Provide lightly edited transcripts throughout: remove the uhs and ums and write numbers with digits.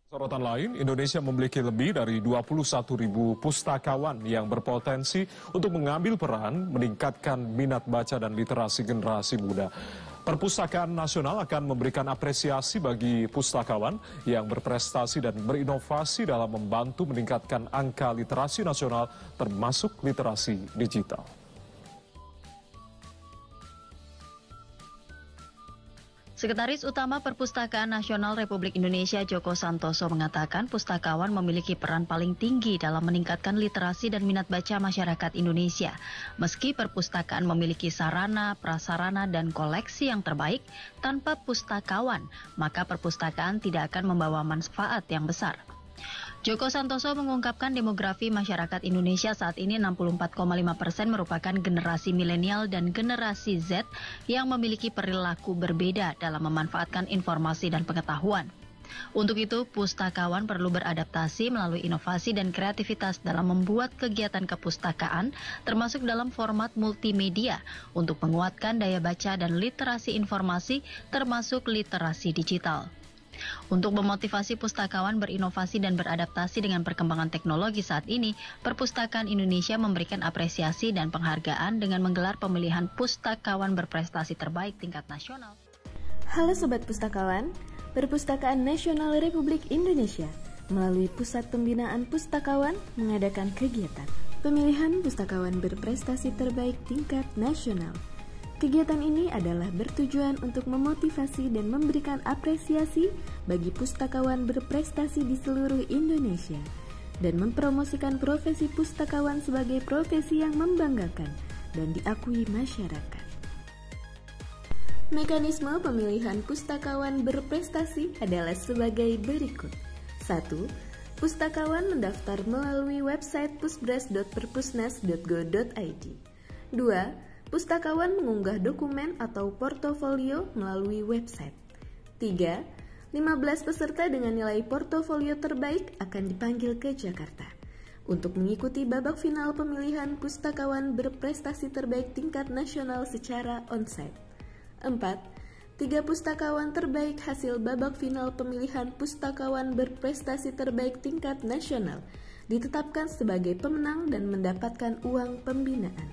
Sorotan lain, Indonesia memiliki lebih dari 21.000 pustakawan yang berpotensi untuk mengambil peran meningkatkan minat baca dan literasi generasi muda. Perpustakaan Nasional akan memberikan apresiasi bagi pustakawan yang berprestasi dan berinovasi dalam membantu meningkatkan angka literasi nasional termasuk literasi digital. Sekretaris Utama Perpustakaan Nasional Republik Indonesia Djoko Santoso mengatakan pustakawan memiliki peran paling tinggi dalam meningkatkan literasi dan minat baca masyarakat Indonesia. Meski perpustakaan memiliki sarana, prasarana, dan koleksi yang terbaik, tanpa pustakawan, maka perpustakaan tidak akan membawa manfaat yang besar. Djoko Santoso mengungkapkan demografi masyarakat Indonesia saat ini 64,5% merupakan generasi milenial dan generasi Z yang memiliki perilaku berbeda dalam memanfaatkan informasi dan pengetahuan. Untuk itu, pustakawan perlu beradaptasi melalui inovasi dan kreativitas dalam membuat kegiatan kepustakaan, termasuk dalam format multimedia, untuk menguatkan daya baca dan literasi informasi, termasuk literasi digital. Untuk memotivasi pustakawan berinovasi dan beradaptasi dengan perkembangan teknologi saat ini, Perpustakaan Indonesia memberikan apresiasi dan penghargaan dengan menggelar pemilihan pustakawan berprestasi terbaik tingkat nasional. Halo Sobat Pustakawan, Perpustakaan Nasional Republik Indonesia melalui Pusat Pembinaan Pustakawan mengadakan kegiatan pemilihan pustakawan berprestasi terbaik tingkat nasional. Kegiatan ini adalah bertujuan untuk memotivasi dan memberikan apresiasi bagi pustakawan berprestasi di seluruh Indonesia dan mempromosikan profesi pustakawan sebagai profesi yang membanggakan dan diakui masyarakat. Mekanisme pemilihan pustakawan berprestasi adalah sebagai berikut. 1. Pustakawan mendaftar melalui website pusbras.perpusnas.go.id. 2. Pustakawan mengunggah dokumen atau portofolio melalui website. 3. 15 peserta dengan nilai portofolio terbaik akan dipanggil ke Jakarta untuk mengikuti babak final pemilihan pustakawan berprestasi terbaik tingkat nasional secara onsite. 4. 3 pustakawan terbaik hasil babak final pemilihan pustakawan berprestasi terbaik tingkat nasional ditetapkan sebagai pemenang dan mendapatkan uang pembinaan.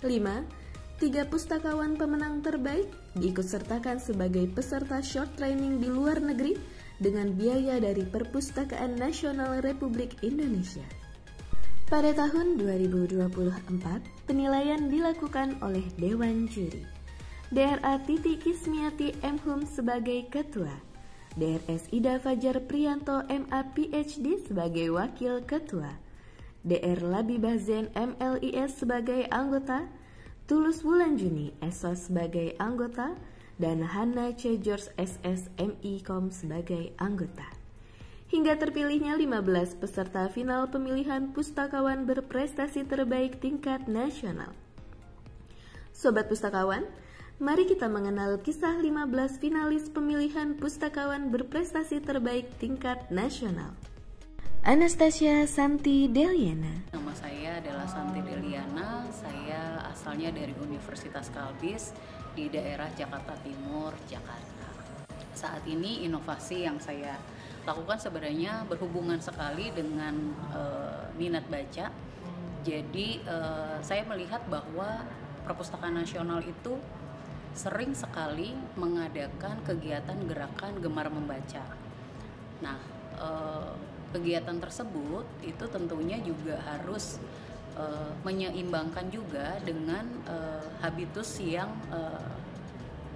5. 3 pustakawan pemenang terbaik diikutsertakan sebagai peserta short training di luar negeri dengan biaya dari Perpustakaan Nasional Republik Indonesia. Pada tahun 2024, penilaian dilakukan oleh Dewan Juri. DRA Titi Kismiati M.Hum sebagai Ketua, DRS Ida Fajar Priyanto MA PhD sebagai Wakil Ketua, DR Labibah Zain MLIS sebagai Anggota, Tulus Wulanjuni SOS sebagai anggota, dan Hana C. George SS MIKOM sebagai anggota. Hingga terpilihnya 15 peserta final pemilihan pustakawan berprestasi terbaik tingkat nasional. Sobat Pustakawan, mari kita mengenal kisah 15 finalis pemilihan pustakawan berprestasi terbaik tingkat nasional. Anastasia Santi Deliana. Nama saya adalah Santi Deliana, saya asalnya dari Universitas Kalbis di daerah Jakarta Timur, Jakarta. Saat ini inovasi yang saya lakukan sebenarnya berhubungan sekali dengan minat baca. Jadi saya melihat bahwa Perpustakaan Nasional itu sering sekali mengadakan kegiatan gerakan gemar membaca. Nah, kegiatan tersebut itu tentunya juga harus menyeimbangkan juga dengan habitus yang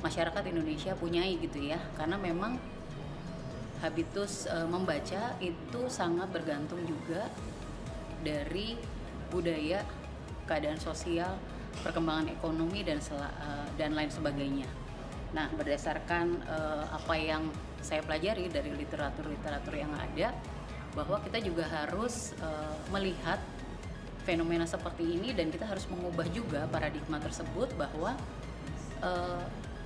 masyarakat Indonesia punyai gitu ya, karena memang habitus membaca itu sangat bergantung juga dari budaya, keadaan sosial, perkembangan ekonomi dan lain sebagainya. Nah, berdasarkan apa yang saya pelajari dari literatur yang ada, bahwa kita juga harus melihat fenomena seperti ini dan kita harus mengubah juga paradigma tersebut bahwa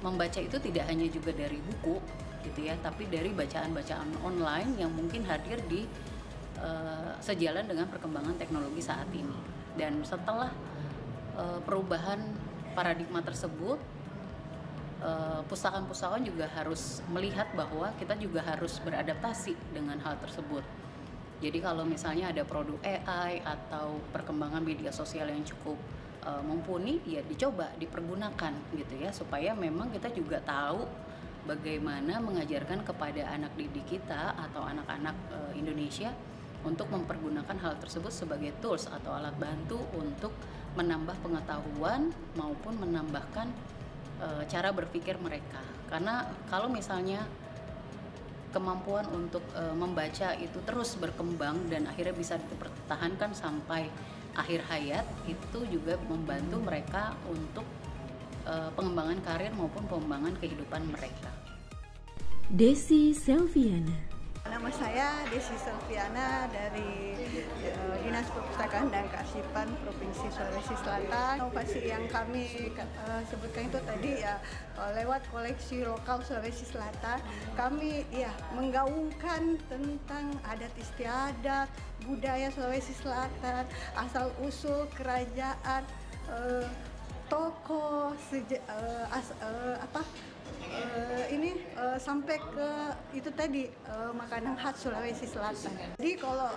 membaca itu tidak hanya juga dari buku gitu ya, tapi dari bacaan-bacaan online yang mungkin hadir di sejalan dengan perkembangan teknologi saat ini. Dan setelah perubahan paradigma tersebut, pustakaan-pustakaan juga harus melihat bahwa kita juga harus beradaptasi dengan hal tersebut. Jadi kalau misalnya ada produk AI atau perkembangan media sosial yang cukup mumpuni, ya dicoba dipergunakan gitu ya, supaya memang kita juga tahu bagaimana mengajarkan kepada anak didik kita atau anak-anak Indonesia untuk mempergunakan hal tersebut sebagai tools atau alat bantu untuk menambah pengetahuan maupun menambahkan cara berpikir mereka. Karena kalau misalnya kemampuan untuk membaca itu terus berkembang dan akhirnya bisa dipertahankan sampai akhir hayat, itu juga membantu mereka untuk pengembangan karir maupun pengembangan kehidupan mereka. Desi Selviana. Nama saya Desi Selviana dari Dinas Perpustakaan dan Kearsipan Provinsi Sulawesi Selatan. Inovasi yang kami sebutkan itu tadi ya, lewat koleksi lokal Sulawesi Selatan, kami ya menggaungkan tentang adat istiadat, budaya Sulawesi Selatan, asal usul kerajaan, tokoh sampai ke itu tadi makanan khas Sulawesi Selatan. Jadi kalau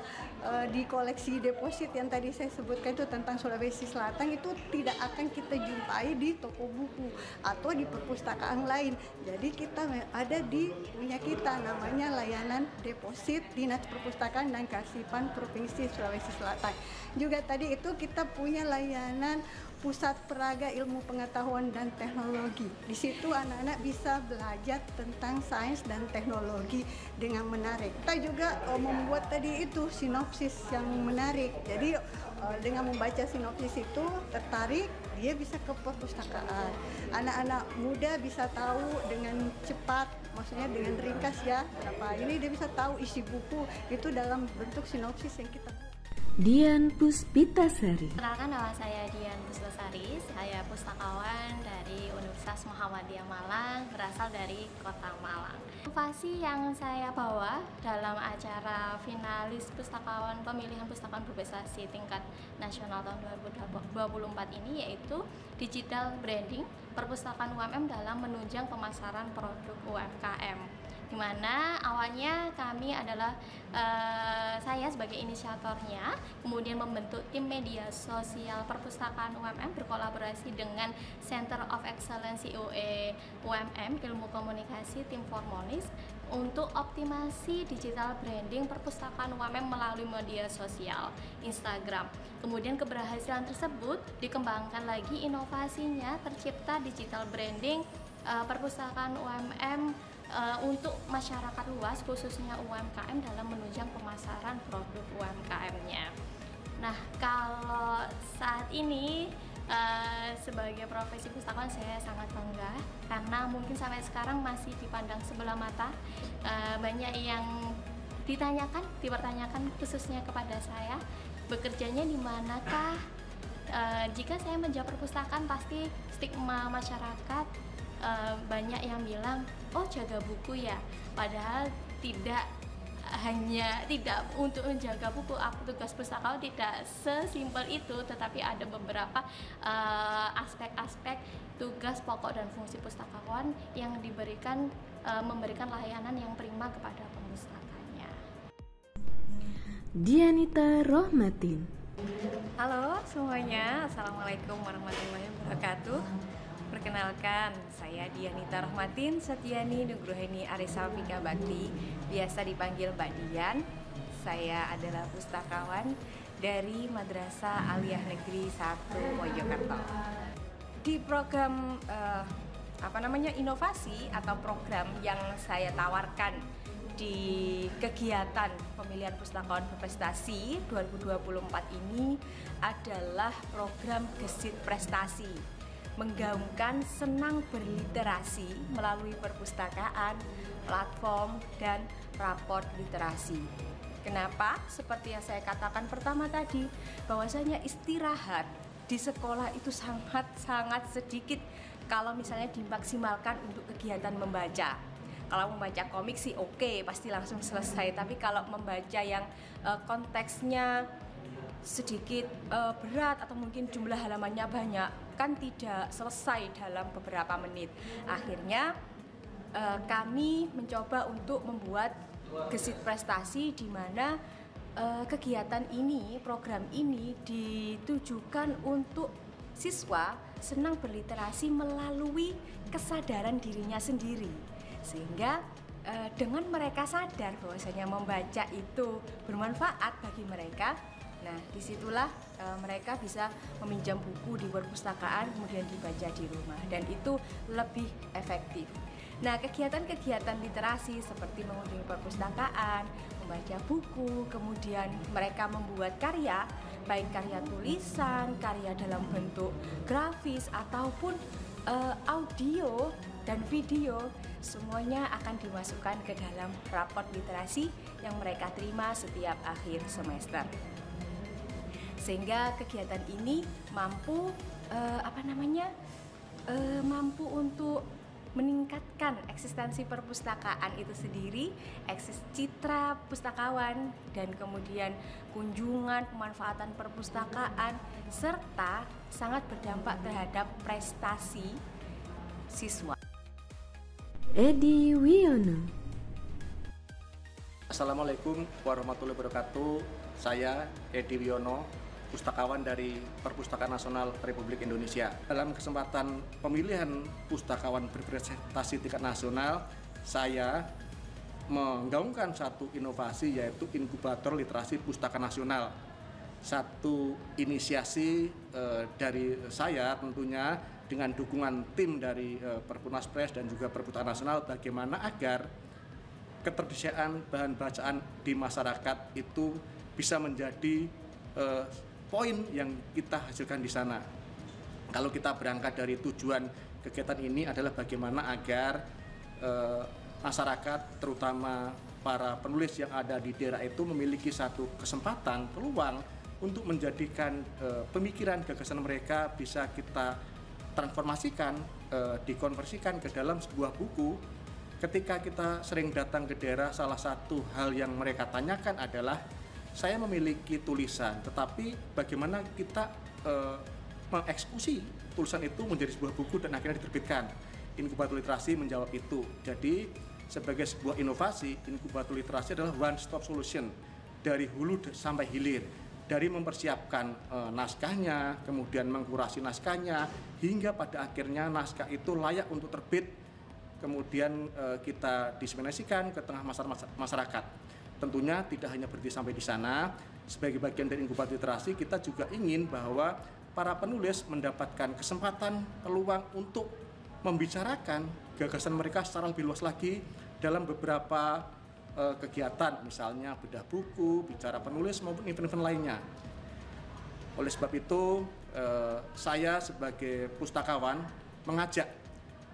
di koleksi deposit yang tadi saya sebutkan itu tentang Sulawesi Selatan itu tidak akan kita jumpai di toko buku atau di perpustakaan lain. Jadi kita ada di punya kita, namanya layanan deposit Dinas Perpustakaan dan Kearsipan Provinsi Sulawesi Selatan. Juga tadi itu kita punya layanan Pusat Peraga Ilmu Pengetahuan dan Teknologi. Di situ anak-anak bisa belajar tentang sains dan teknologi dengan menarik. Kita juga membuat tadi itu sinopsis yang menarik. Jadi dengan membaca sinopsis itu tertarik, dia bisa ke perpustakaan. Anak-anak muda bisa tahu dengan cepat, maksudnya dengan ringkas ya. Kenapa ini dia bisa tahu isi buku itu dalam bentuk sinopsis yang kita buat. Dian Puspitasari. Kenalkan, nama saya Dian Puspitasari. Saya pustakawan dari Universitas Muhammadiyah Malang, berasal dari Kota Malang. Inovasi yang saya bawa dalam acara finalis pustakawan pemilihan pustakawan berprestasi tingkat nasional tahun 2024 ini yaitu digital branding perpustakaan UMM dalam menunjang pemasaran produk UMKM. Dimana awalnya kami adalah saya sebagai inisiatornya, kemudian membentuk tim media sosial perpustakaan UMM berkolaborasi dengan Center of Excellence IOE UMM Ilmu Komunikasi Tim Formonis untuk optimasi digital branding perpustakaan UMM melalui media sosial Instagram. Kemudian keberhasilan tersebut dikembangkan lagi inovasinya, tercipta digital branding perpustakaan UMM untuk masyarakat luas khususnya UMKM dalam menunjang pemasaran produk UMKM-nya. Nah, kalau saat ini sebagai profesi pustakawan saya sangat bangga karena mungkin sampai sekarang masih dipandang sebelah mata. Banyak yang dipertanyakan khususnya kepada saya, bekerjanya di manakah? Jika saya menjawab perpustakaan pasti stigma masyarakat banyak yang bilang, oh jaga buku ya, padahal tidak untuk menjaga buku. Tugas pustakawan tidak sesimpel itu, tetapi ada beberapa aspek-aspek tugas pokok dan fungsi pustakawan yang memberikan layanan yang prima kepada pemustakannya. Dianita Rohmatin. Halo semuanya, Assalamualaikum warahmatullahi wabarakatuh. Perkenalkan, saya Dianita Rohmatin Setiani Nugroheni Arisafika Bakti, biasa dipanggil Mbak Dian. Saya adalah pustakawan dari Madrasah Aliyah Negeri 1 Mojokerto. Di program inovasi atau program yang saya tawarkan di kegiatan pemilihan pustakawan berprestasi 2024 ini adalah program Gesit Prestasi, menggaungkan senang berliterasi melalui perpustakaan, platform, dan raport literasi. Kenapa? Seperti yang saya katakan pertama tadi, bahwasanya istirahat di sekolah itu sangat sedikit kalau misalnya dimaksimalkan untuk kegiatan membaca. Kalau membaca komik sih oke, pasti langsung selesai. Tapi kalau membaca yang konteksnya sedikit berat atau mungkin jumlah halamannya banyak, kan tidak selesai dalam beberapa menit. Akhirnya kami mencoba untuk membuat gesit prestasi, di mana kegiatan ini, program ini ditujukan untuk siswa senang berliterasi melalui kesadaran dirinya sendiri, sehingga dengan mereka sadar bahwasanya membaca itu bermanfaat bagi mereka. Nah, disitulah mereka bisa meminjam buku di perpustakaan kemudian dibaca di rumah, dan itu lebih efektif. Nah, kegiatan-kegiatan literasi seperti mengunjungi perpustakaan, membaca buku, kemudian mereka membuat karya, baik karya tulisan, karya dalam bentuk grafis ataupun audio dan video, semuanya akan dimasukkan ke dalam raport literasi yang mereka terima setiap akhir semester. Sehingga kegiatan ini mampu mampu untuk meningkatkan eksistensi perpustakaan itu sendiri, citra pustakawan, dan kemudian kunjungan, pemanfaatan perpustakaan, serta sangat berdampak terhadap prestasi siswa. Edi Wiono. Assalamualaikum warahmatullahi wabarakatuh. Saya Edi Wiono, pustakawan dari Perpustakaan Nasional Republik Indonesia. Dalam kesempatan pemilihan pustakawan berprestasi tingkat nasional, saya menggaungkan satu inovasi, yaitu inkubator literasi pustaka nasional. Satu inisiasi dari saya tentunya dengan dukungan tim dari Perpunaspres dan juga Perpustakaan Nasional, bagaimana agar ketersediaan bahan bacaan di masyarakat itu bisa menjadi poin yang kita hasilkan di sana. Kalau kita berangkat dari tujuan kegiatan ini adalah bagaimana agar masyarakat, terutama para penulis yang ada di daerah itu, memiliki satu kesempatan, peluang untuk menjadikan pemikiran, gagasan mereka bisa kita transformasikan, dikonversikan ke dalam sebuah buku. Ketika kita sering datang ke daerah, salah satu hal yang mereka tanyakan adalah, saya memiliki tulisan, tetapi bagaimana kita mengeksekusi tulisan itu menjadi sebuah buku dan akhirnya diterbitkan. Inkubator literasi menjawab itu. Jadi sebagai sebuah inovasi, inkubator literasi adalah one stop solution dari hulu sampai hilir, dari mempersiapkan naskahnya, kemudian mengkurasi naskahnya, hingga pada akhirnya naskah itu layak untuk terbit, kemudian kita diseminasikan ke tengah masyarakat. Tentunya tidak hanya berhenti sampai di sana. Sebagai bagian dari inkubator literasi, kita juga ingin bahwa para penulis mendapatkan kesempatan, peluang untuk membicarakan gagasan mereka secara lebih luas lagi dalam beberapa kegiatan, misalnya bedah buku, bicara penulis, maupun event-event lainnya. Oleh sebab itu, saya sebagai pustakawan mengajak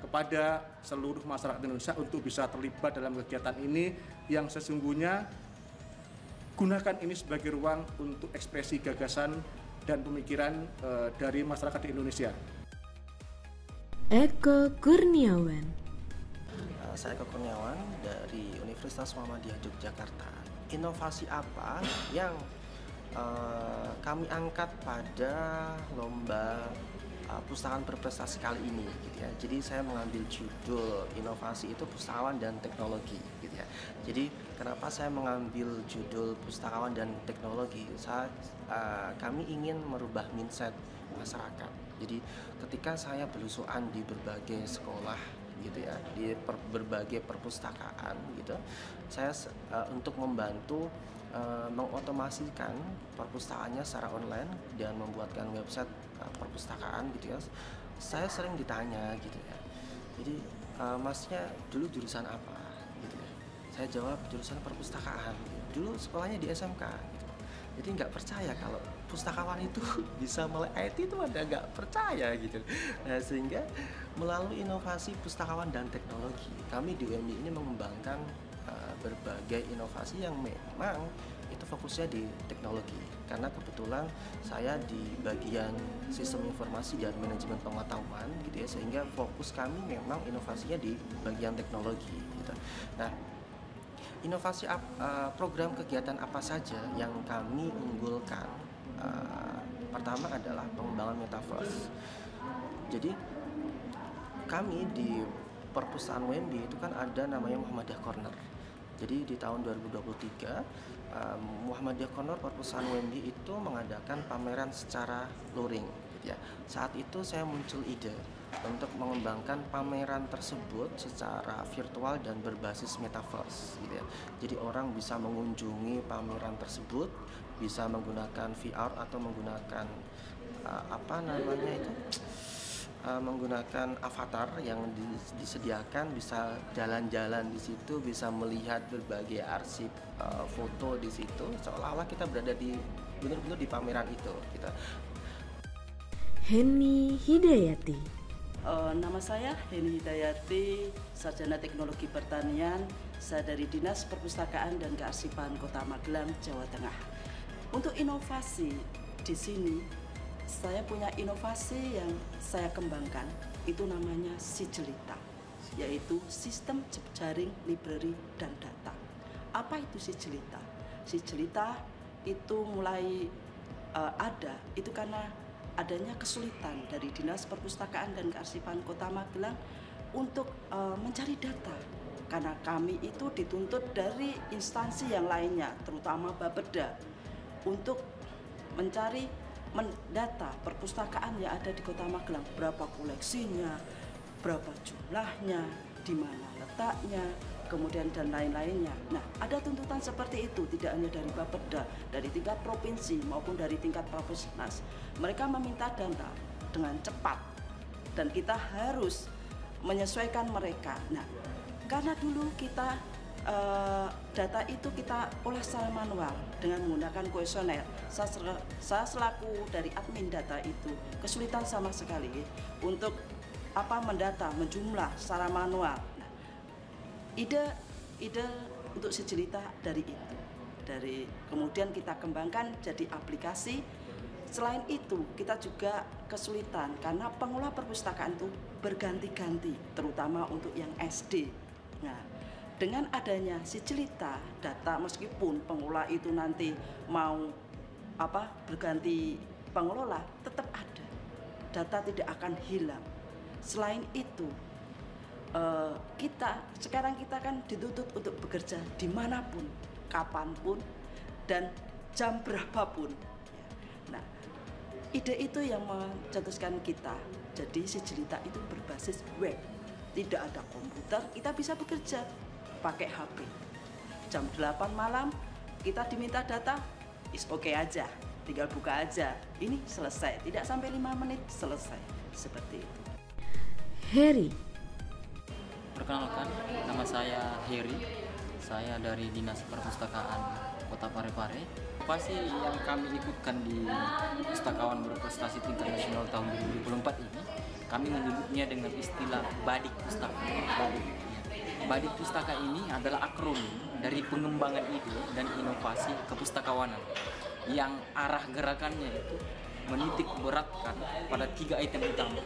kepada seluruh masyarakat Indonesia untuk bisa terlibat dalam kegiatan ini, yang sesungguhnya gunakan ini sebagai ruang untuk ekspresi gagasan dan pemikiran dari masyarakat di Indonesia. Eko Kurniawan. Saya Eko Kurniawan dari Universitas Muhammadiyah Yogyakarta. Inovasi apa yang kami angkat pada lomba pustakaan berprestasi kali ini, gitu ya. Jadi saya mengambil judul inovasi itu pustakawan dan teknologi, gitu ya. Jadi kenapa saya mengambil judul pustakawan dan teknologi? Kami ingin merubah mindset masyarakat. Jadi ketika saya belusuan di berbagai sekolah, gitu ya, di berbagai perpustakaan, gitu, saya untuk membantu mengotomasikan perpustakaannya secara online dan membuatkan website perpustakaan, gitu ya. Saya sering ditanya, gitu ya, jadi masnya dulu jurusan apa, gitu ya. Saya jawab jurusan perpustakaan, gitu. Dulu sekolahnya di SMK, gitu. Jadi nggak percaya kalau pustakawan itu bisa melek IT, itu ada nggak percaya, gitu. Nah, sehingga melalui inovasi pustakawan dan teknologi, kami di UMI ini mengembangkan berbagai inovasi yang memang itu fokusnya di teknologi, karena kebetulan saya di bagian sistem informasi dan manajemen pengetahuan, gitu ya, sehingga fokus kami memang inovasinya di bagian teknologi, gitu. Nah, program kegiatan apa saja yang kami unggulkan? Pertama adalah pengembangan metaverse. Jadi kami di perpustakaan WMB itu kan ada namanya Muhammadiyah Corner. Jadi di tahun 2023 Muhammadiyah Corner perpustakaan WMB itu mengadakan pameran secara luring gitu ya. Saat itu saya muncul ide untuk mengembangkan pameran tersebut secara virtual dan berbasis metaverse gitu ya. Jadi orang bisa mengunjungi pameran tersebut, bisa menggunakan VR atau menggunakan menggunakan avatar yang disediakan, bisa jalan-jalan di situ, bisa melihat berbagai arsip foto di situ, seolah-olah kita berada di benar-benar di pameran itu gitu. Heni Hidayati. Nama saya Heni Hidayati, Sarjana Teknologi Pertanian. Saya dari Dinas Perpustakaan dan Kearsipan Kota Magelang, Jawa Tengah. Untuk inovasi di sini, saya punya inovasi yang saya kembangkan, itu namanya Sijelita, yaitu Sistem Jejaring Library dan Data. Apa itu Sijelita? Sijelita itu mulai ada, itu karena adanya kesulitan dari Dinas Perpustakaan dan Kearsipan Kota Magelang untuk mencari data. Karena kami itu dituntut dari instansi yang lainnya, terutama Bapeda, untuk mencari data perpustakaan yang ada di Kota Magelang, berapa koleksinya, berapa jumlahnya, di mana letaknya, kemudian dan lain-lainnya. Nah, ada tuntutan seperti itu, tidak hanya dari Bapeda, dari tingkat provinsi maupun dari tingkat Bapusnas. Mereka meminta data dengan cepat dan kita harus menyesuaikan mereka. Nah, karena dulu kita data itu kita olah secara manual dengan menggunakan kuesioner. Saya selaku dari admin data itu kesulitan sama sekali untuk mendata, menjumlah secara manual. Nah, ide untuk Sijelita dari itu. Kemudian kita kembangkan jadi aplikasi. Selain itu, kita juga kesulitan karena pengelola perpustakaan itu berganti-ganti, terutama untuk yang SD. Nah, dengan adanya Sijelita data, meskipun pengelola itu nanti mau berganti pengelola, tetap ada. Data tidak akan hilang. Selain itu, kita kan dituntut untuk bekerja dimanapun, kapanpun, dan jam berapapun. Nah, ide itu yang mencetuskan kita. Jadi Sijelita itu berbasis web, tidak ada komputer, kita bisa bekerja pakai HP. Jam 8 malam kita diminta data, is oke aja, tinggal buka aja. Ini selesai, tidak sampai 5 menit selesai. Seperti itu. Heri. Perkenalkan, nama saya Heri. Saya dari Dinas Perpustakaan Kota Parepare. Inovasi yang kami ikutkan di Pustakawan Berprestasi Tingkat Nasional tahun 2024 ini, kami menyebutnya dengan istilah Badik Pustaka. Badik Pustaka ini adalah akronim dari pengembangan ide dan inovasi kepustakawanan yang arah gerakannya itu menitik beratkan pada 3 item utama.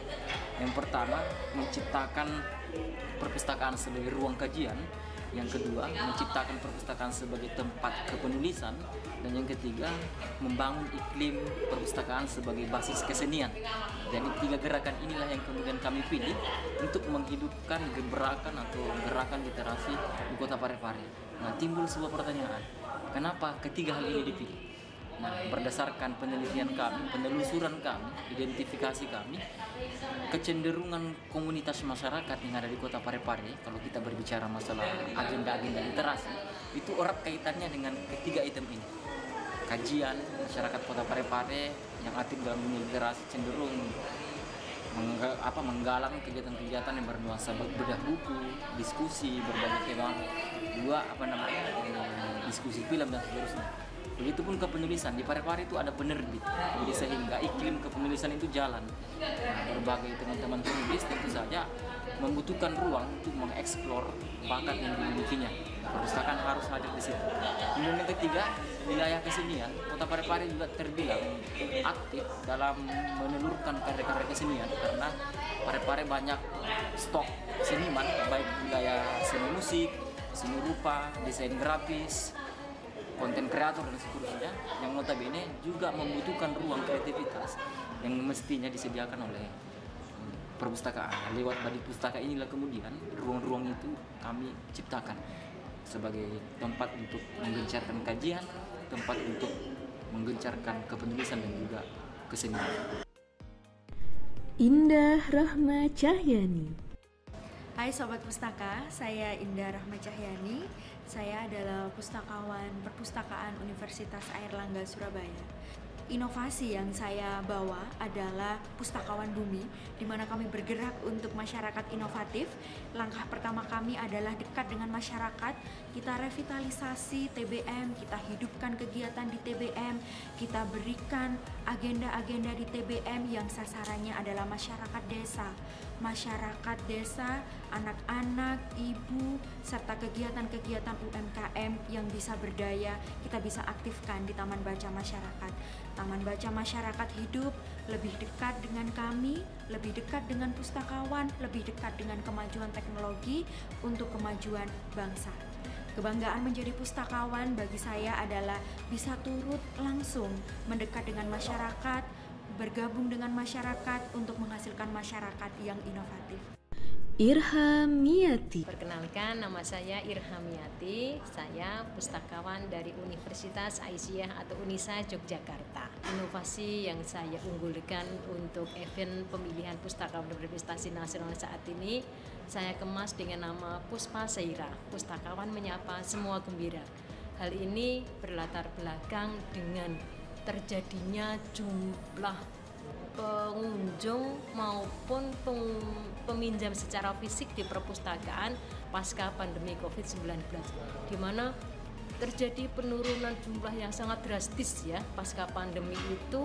Yang pertama, menciptakan perpustakaan sebagai ruang kajian. Yang kedua, menciptakan perpustakaan sebagai tempat kepenulisan. Dan yang ketiga, membangun iklim perpustakaan sebagai basis kesenian. Jadi 3 gerakan inilah yang kemudian kami pilih untuk menghidupkan gebrakan atau gerakan literasi di Kota Parepare. Nah, timbul sebuah pertanyaan, kenapa ketiga hal ini dipilih? Nah, berdasarkan penelitian kami, penelusuran kami, identifikasi kami, kecenderungan komunitas masyarakat yang ada di Kota Parepare, kalau kita berbicara masalah agenda-agenda literasi, itu erat kaitannya dengan ketiga item ini. Kajian masyarakat Kota Parepare yang aktif dalam dunia literasi cenderung menggalang kegiatan-kegiatan yang bernuansa bedah buku, diskusi, berbagai tema, diskusi film dan seterusnya. Begitupun kepenulisan, di Parepare itu ada penerbit, jadi sehingga iklim kepenulisan itu jalan. Nah, berbagai teman-teman penulis tentu saja membutuhkan ruang untuk mengeksplor bakat yang dimilikinya. Perpustakaan harus hadir di situ. Kemudian yang ketiga, wilayah kesenian. Kota Parepare juga terbilang aktif dalam menelurkan karya-karya kesenian karena Parepare banyak stok seniman, baik wilayah seni musik, seni rupa, desain grafis, konten kreator dan seterusnya yang notabene juga membutuhkan ruang kreativitas yang mestinya disediakan oleh perpustakaan. Lewat Badik Pustaka inilah kemudian ruang-ruang itu kami ciptakan sebagai tempat untuk menggencarkan kajian, tempat untuk menggencarkan kepenulisan dan juga kesenian. Indah Rahma Cahyani. Hai Sobat Pustaka, saya Indah Rahma Cahyani. Saya adalah pustakawan Perpustakaan Universitas Airlangga Surabaya. Inovasi yang saya bawa adalah Pustakawan Bumi, di mana kami bergerak untuk masyarakat inovatif. Langkah pertama kami adalah dekat dengan masyarakat. Kita revitalisasi TBM, kita hidupkan kegiatan di TBM, kita berikan agenda-agenda di TBM yang sasarannya adalah masyarakat desa. Masyarakat desa, anak-anak, ibu, serta kegiatan-kegiatan UMKM yang bisa berdaya, kita bisa aktifkan di Taman Baca Masyarakat. Taman Baca Masyarakat hidup lebih dekat dengan kami, lebih dekat dengan pustakawan, lebih dekat dengan kemajuan teknologi untuk kemajuan bangsa. Kebanggaan menjadi pustakawan bagi saya adalah bisa turut langsung mendekat dengan masyarakat, bergabung dengan masyarakat untuk menghasilkan masyarakat yang inovatif. Irhamiati. Perkenalkan, nama saya Irhamiati. Saya pustakawan dari Universitas Aisyah atau Unisa Yogyakarta. Inovasi yang saya unggulkan untuk event pemilihan pustakawan berprestasi nasional saat ini, saya kemas dengan nama Puspa Seira, pustakawan menyapa semua gembira. Hal ini berlatar belakang dengan terjadinya jumlah pengunjung maupun peminjam secara fisik di perpustakaan pasca pandemi COVID-19, di mana terjadi penurunan jumlah yang sangat drastis ya. Pasca pandemi itu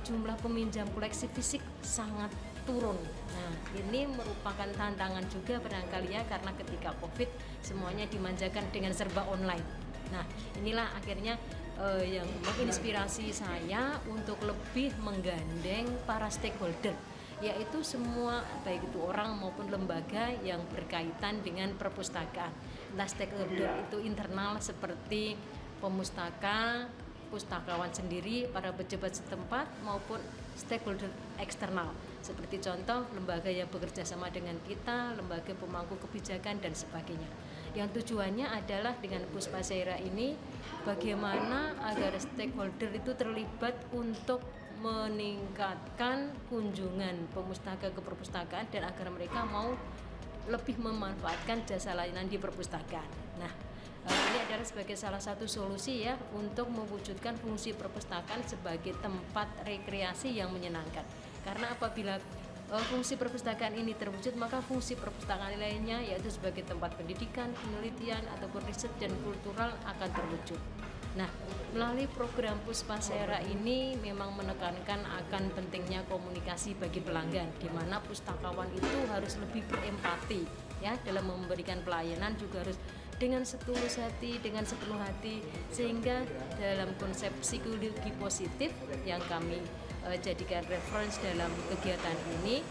jumlah peminjam koleksi fisik sangat turun. Nah, ini merupakan tantangan juga barangkali ya, karena ketika COVID semuanya dimanjakan dengan serba online. Nah, inilah akhirnya yang menginspirasi saya untuk lebih menggandeng para stakeholder, yaitu semua baik itu orang maupun lembaga yang berkaitan dengan perpustakaan. Nah, stakeholder itu internal seperti pemustaka, pustakawan sendiri, para pejabat setempat maupun stakeholder eksternal seperti contoh lembaga yang bekerja sama dengan kita, lembaga pemangku kebijakan dan sebagainya. Yang tujuannya adalah dengan Puspa Seira ini bagaimana agar stakeholder itu terlibat untuk meningkatkan kunjungan pemustaka ke perpustakaan dan agar mereka mau lebih memanfaatkan jasa layanan di perpustakaan. Nah, ini adalah sebagai salah satu solusi ya untuk mewujudkan fungsi perpustakaan sebagai tempat rekreasi yang menyenangkan. Karena apabila fungsi perpustakaan ini terwujud, maka fungsi perpustakaan lainnya yaitu sebagai tempat pendidikan, penelitian ataupun riset dan kultural akan terwujud. Nah, melalui program Puspa Seira ini memang menekankan akan pentingnya komunikasi bagi pelanggan, di mana pustakawan itu harus lebih berempati ya dalam memberikan pelayanan, juga harus dengan setulus hati, dengan sepenuh hati, sehingga dalam konsep psikologi positif yang kami jadikan reference dalam kegiatan ini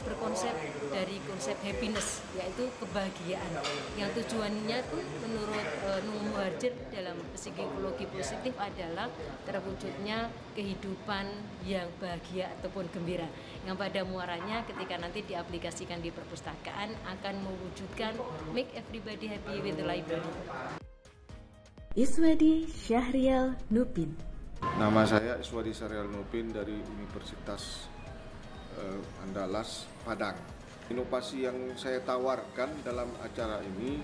berkonsep dari konsep happiness, yaitu kebahagiaan, yang tujuannya tuh menurut Nung Muhadjir dalam psikologi positif adalah terwujudnya kehidupan yang bahagia ataupun gembira, yang pada muaranya ketika nanti diaplikasikan di perpustakaan akan mewujudkan make everybody happy with the library. Iswadi Syahrial Nupin. Nama saya Iswadi Syahrial Nupin dari Universitas Andalas Padang. Inovasi yang saya tawarkan dalam acara ini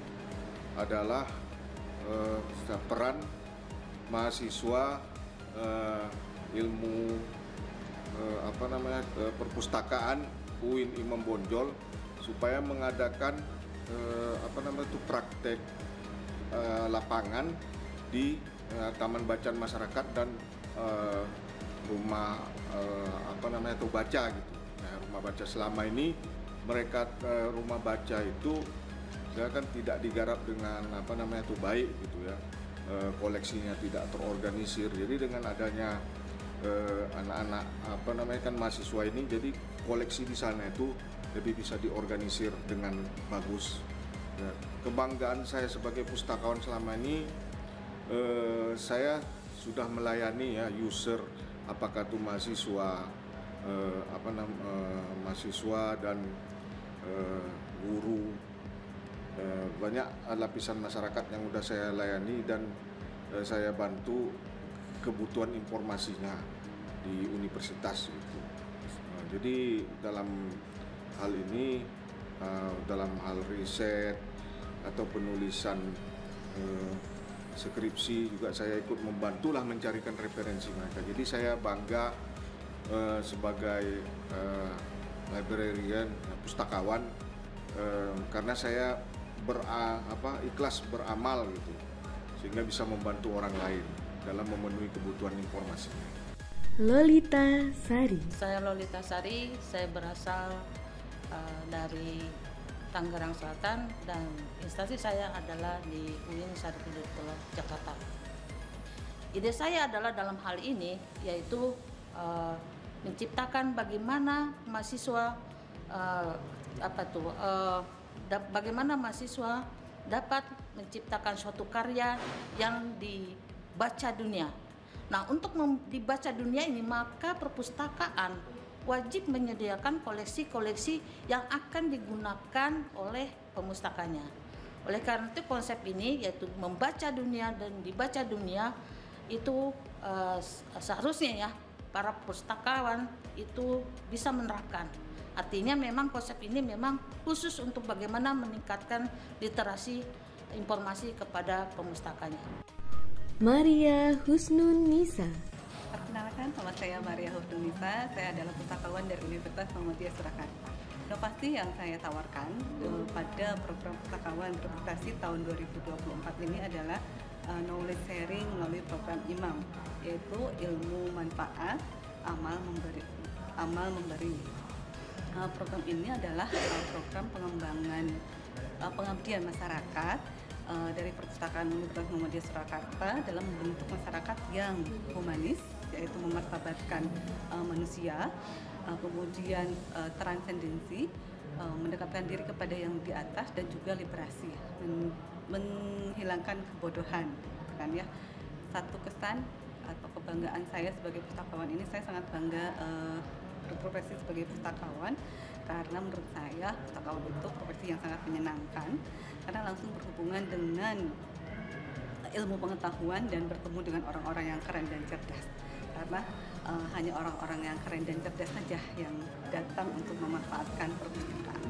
adalah peran mahasiswa ilmu perpustakaan UIN Imam Bonjol supaya mengadakan praktek lapangan di Taman Bacaan Masyarakat dan rumah baca gitu. Nah, rumah baca selama ini mereka rumah baca itu kan tidak digarap dengan baik gitu ya. Koleksinya tidak terorganisir. Jadi dengan adanya anak-anak mahasiswa ini, jadi koleksi di sana itu lebih bisa diorganisir dengan bagus. Ya, kebanggaan saya sebagai pustakawan selama ini, saya sudah melayani ya user, apakah itu mahasiswa, mahasiswa dan guru, banyak lapisan masyarakat yang sudah saya layani dan saya bantu kebutuhan informasinya di universitas itu. Jadi dalam hal ini, dalam hal riset atau penulisan skripsi juga saya ikut membantulah mencarikan referensi mereka. Jadi saya bangga sebagai librarian, pustakawan, karena saya ikhlas beramal gitu, sehingga bisa membantu orang lain dalam memenuhi kebutuhan informasinya. Lolita Sari. Saya Lolita Sari, saya berasal dari Tangerang Selatan dan instansi saya adalah di UIN Sarjito Jakarta. Ide saya adalah dalam hal ini yaitu menciptakan bagaimana mahasiswa bagaimana mahasiswa dapat menciptakan suatu karya yang dibaca dunia. Nah, untuk dibaca dunia ini maka perpustakaan wajib menyediakan koleksi-koleksi yang akan digunakan oleh pemustakanya. Oleh karena itu konsep ini yaitu membaca dunia dan dibaca dunia itu seharusnya ya para pustakawan itu bisa menerapkan. Artinya memang konsep ini memang khusus untuk bagaimana meningkatkan literasi informasi kepada pemustakanya. Maria Husnun Nisa. Perkenalkan, nama saya Maria Husnun Nisa, saya adalah pustakawan dari Universitas Muhammadiyah Surakarta. Inovasi yang saya tawarkan pada program pustakawan berprestasi tahun 2024 ini adalah knowledge sharing melalui program IMAM, yaitu ilmu manfaat, amal memberi. Program ini adalah program pengembangan pengabdian masyarakat dari Perpustakaan Universitas Muhammadiyah Surakarta dalam membentuk masyarakat yang humanis, yaitu memartabatkan manusia, kemudian transendensi, mendekatkan diri kepada yang di atas dan juga liberasi, menghilangkan kebodohan, kan ya. Satu kesan atau kebanggaan saya sebagai pustakawan ini, saya sangat bangga berprofesi sebagai pustakawan karena menurut saya pustakawan itu profesi yang sangat menyenangkan karena langsung berhubungan dengan ilmu pengetahuan dan bertemu dengan orang-orang yang keren dan cerdas, karena hanya orang-orang yang keren dan cerdas saja yang datang untuk memanfaatkan perpustakaan.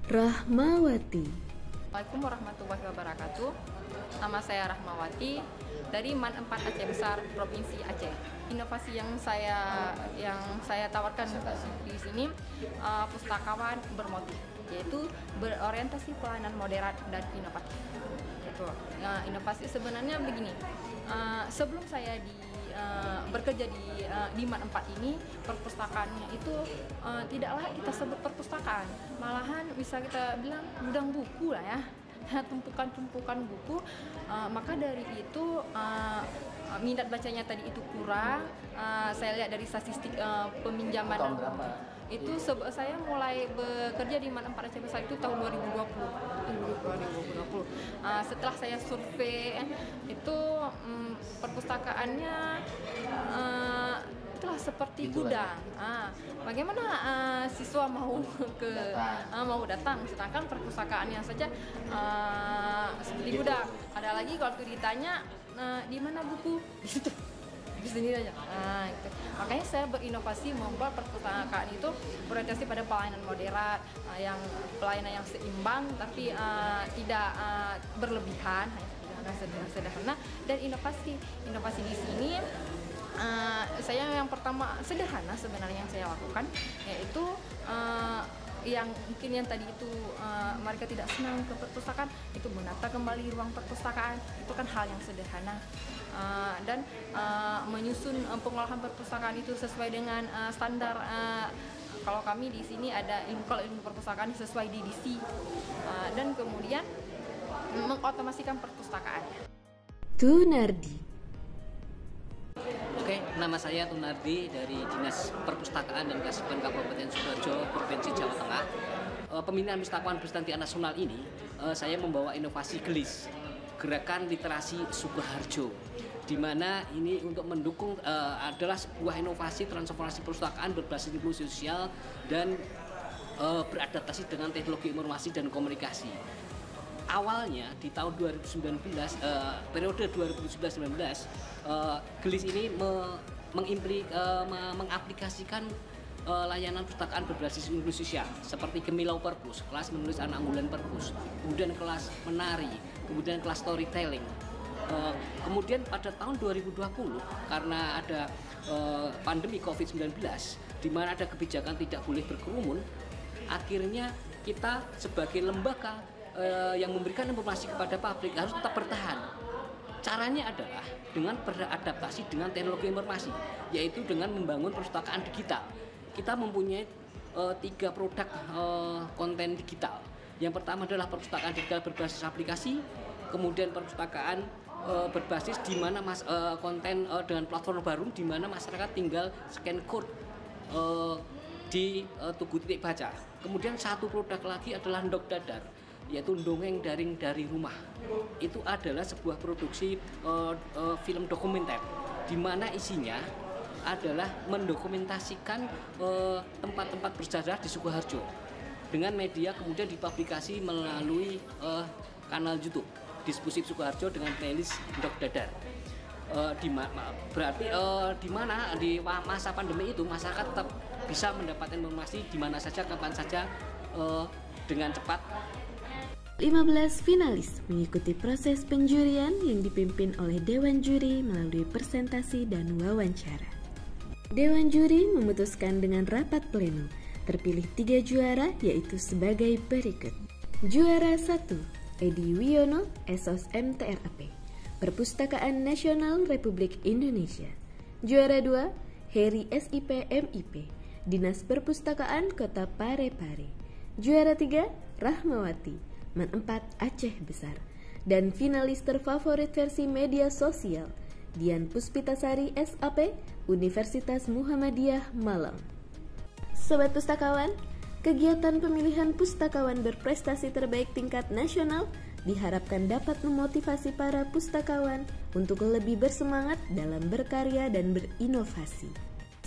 Rahmawati. Assalamualaikum warahmatullahi wabarakatuh. Nama saya Rahmawati dari MAN 4 Aceh Besar, Provinsi Aceh. Inovasi yang saya tawarkan di sini pustakawan bermotif, yaitu berorientasi pelayanan modern dan inovatif. Inovasi sebenarnya begini. Sebelum saya bekerja di MAN 4 ini, perpustakaannya itu tidaklah kita sebut perpustakaan, malahan bisa kita bilang gudang buku lah ya, tumpukan-tumpukan buku. Maka dari itu minat bacanya tadi itu kurang. Saya lihat dari statistik peminjaman itu saya mulai bekerja di MAN 4 Aceh Besar itu tahun 2020. Setelah saya survei itu perpustakaannya itulah seperti gudang. Bagaimana siswa mau datang, sedangkan perpustakaannya saja seperti gudang. Ada lagi waktu ditanya di mana buku, di situ. Di sini aja. Itu. Makanya saya berinovasi membuat perpustakaan itu berorientasi pada pelayanan modern, pelayanan yang seimbang tapi tidak berlebihan, hanya sederhana. Dan inovasi di sini saya yang pertama sederhana sebenarnya yang saya lakukan, yaitu yang mungkin yang tadi itu mereka tidak senang ke perpustakaan, itu menata kembali ruang perpustakaan. Itu kan hal yang sederhana, dan menyusun pengolahan perpustakaan itu sesuai dengan standar. Kalau kami di sini ada ilmu perpustakaan sesuai DDC, dan kemudian mengotomasikan perpustakaan. Tunardi. Oke, nama saya Tunardi dari Dinas Perpustakaan dan Kearsipan Kabupaten Sidoarjo, Provinsi Jawa Tengah. Pemilihan pustakawan berstanti nasional ini saya membawa inovasi GLIS, Gerakan Literasi Sukoharjo, di mana ini untuk mendukung adalah sebuah inovasi transformasi perpustakaan berbasis inklusi sosial dan beradaptasi dengan teknologi informasi dan komunikasi. Awalnya di tahun 2019, periode 2019-2019, GLIS ini mengaplikasikan layanan perpustakaan berbasis inklusi sosial seperti Gemilau Perpus, kelas menulis anak unggulan Perpus, kemudian kelas menari, kemudian kelas storytelling. Kemudian pada tahun 2020 karena ada pandemi COVID-19 di mana ada kebijakan tidak boleh berkerumun, akhirnya kita sebagai lembaga yang memberikan informasi kepada publik harus tetap bertahan. Caranya adalah dengan beradaptasi dengan teknologi informasi, yaitu dengan membangun perpustakaan digital. Kita mempunyai 3 produk konten digital. Yang pertama adalah perpustakaan digital berbasis aplikasi, kemudian perpustakaan berbasis di mana konten dengan platform baru di mana masyarakat tinggal scan code di Tugu Titik Baca. Kemudian satu produk lagi adalah Ndok Dadar, yaitu dongeng daring dari rumah. Itu adalah sebuah produksi film dokumenter di mana isinya adalah mendokumentasikan tempat-tempat bersejarah di Sukoharjo dengan media kemudian dipublikasi melalui kanal YouTube Dispusip Sukoharjo dengan playlist Ndok Dadar. Berarti di masa pandemi itu masyarakat tetap bisa mendapatkan informasi di mana saja, kapan saja, dengan cepat. 15 finalis mengikuti proses penjurian yang dipimpin oleh Dewan Juri melalui presentasi dan wawancara. Dewan Juri memutuskan dengan rapat pleno, terpilih 3 juara yaitu sebagai berikut. Juara 1, Edi Wiono, Esos MTRAP, Perpustakaan Nasional Republik Indonesia. Juara 2, Heri SIP MIP, Dinas Perpustakaan Kota Parepare. Juara 3, Rahmawati, Man 4 Aceh Besar. Dan finalis terfavorit versi media sosial, Dian Puspitasari SAP, Universitas Muhammadiyah Malang. Sobat Pustakawan, kegiatan pemilihan pustakawan berprestasi terbaik tingkat nasional diharapkan dapat memotivasi para pustakawan untuk lebih bersemangat dalam berkarya dan berinovasi.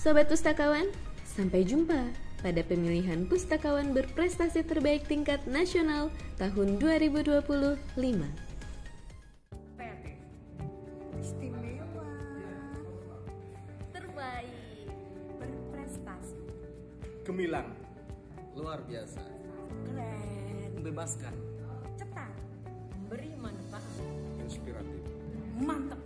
Sobat Pustakawan, sampai jumpa pada pemilihan pustakawan berprestasi terbaik tingkat nasional tahun 2025. Kreatif, istimewa, terbaik, berprestasi, Gemilang, luar biasa, keren, membebaskan, cetar, beri manfaat, inspiratif, mantap.